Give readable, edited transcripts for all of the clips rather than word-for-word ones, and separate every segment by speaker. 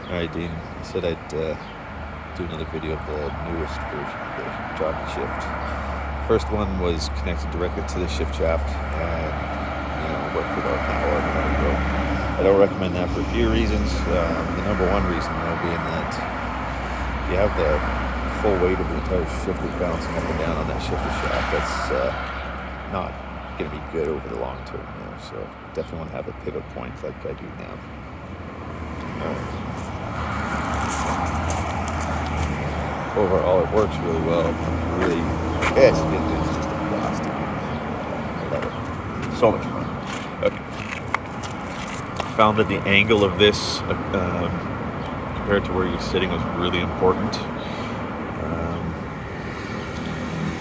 Speaker 1: Alright, Dean. I said I'd do another video of the newest version of the Jockey shift. First one was connected directly to the shift shaft and worked without power and let it go. I don't recommend that for a few reasons. The number one reason being that if you have the full weight of the entire shifter bouncing up and down on that shifter shaft, that's not going to be good over the long term there. So definitely want to have a pivot point like I do now. Overall, it works really well. It's just a blast. I love it. So much fun. Okay. Found that the angle of this compared to where you're sitting was really important.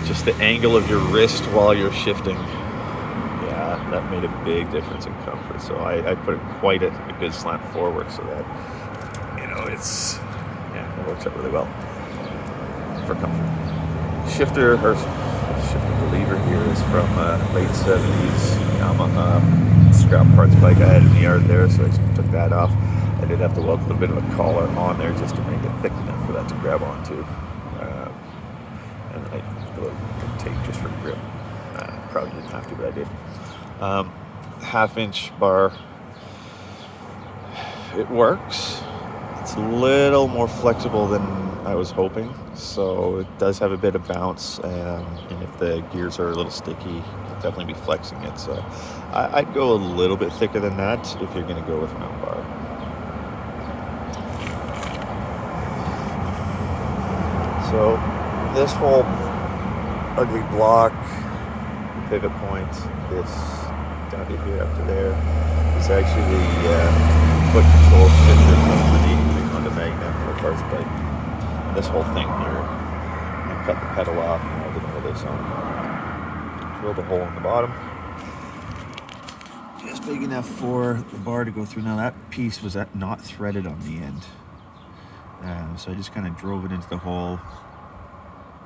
Speaker 1: Just the angle of your wrist while you're shifting. Yeah, that made a big difference in comfort. So I put it quite a good slant forward so that, it works out really well for comfort. Shifter lever here is from late 70s Yamaha scrap parts bike I had in the yard there, so I just took that off. I did have to weld a little bit of a collar on there just to make it thick enough for that to grab onto. And I put tape just for grip. Probably didn't have to, but I did. Half-inch bar. It works. It's a little more flexible than I was hoping, so it does have a bit of bounce, and if the gears are a little sticky, you'll definitely be flexing it. So I'd go a little bit thicker than that if you're going to go with mount bar. So this whole ugly block, pivot point, this down to here up to there, is actually the foot control shifter from the Honda Magna parts bike. And this whole thing here, I cut the pedal off and welded all this on. Drilled a hole in the bottom, just big enough for the bar to go through. Now that piece was not threaded on the end, so I just kind of drove it into the hole,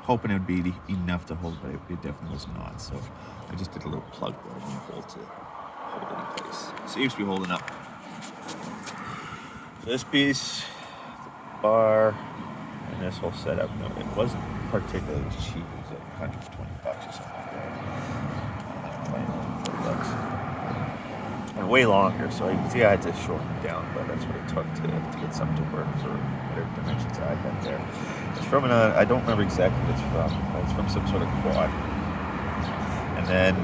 Speaker 1: hoping it would be enough to hold, but it definitely was not. So I just did a little plug weld in the hole to hold it in place. Seems to be holding up. This piece, the bar, and this whole setup, it wasn't particularly cheap. It was like $120 or something like that. $40. And way longer, so you can see I had to shorten it down, but that's what it took to get something to work for whatever dimensions I had there. It's from I don't remember exactly what it's from, but it's from some sort of quad. And then,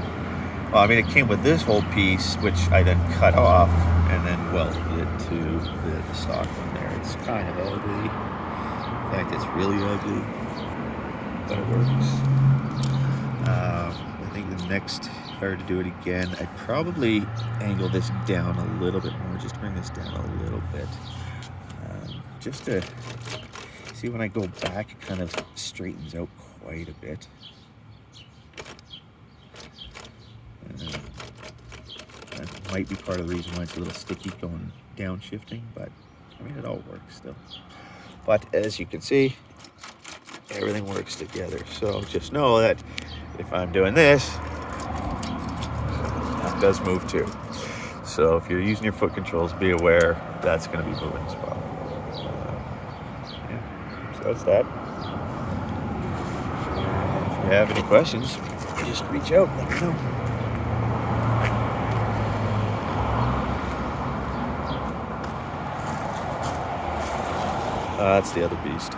Speaker 1: it came with this whole piece, which I then cut off and then welded it to the stock one there. It's kind of ugly. In fact, it's really ugly, but it works. I think the next, if I were to do it again, I'd probably angle this down a little bit more, just bring this down a little bit, just to see when I go back, it kind of straightens out quite a bit. That might be part of the reason why it's a little sticky going downshifting, but it all works still. But as you can see, everything works together. So just know that if I'm doing this, that does move too. So if you're using your foot controls, be aware that's going to be moving as well. So that's that. If you have any questions, just reach out, let me know. That's the other beast.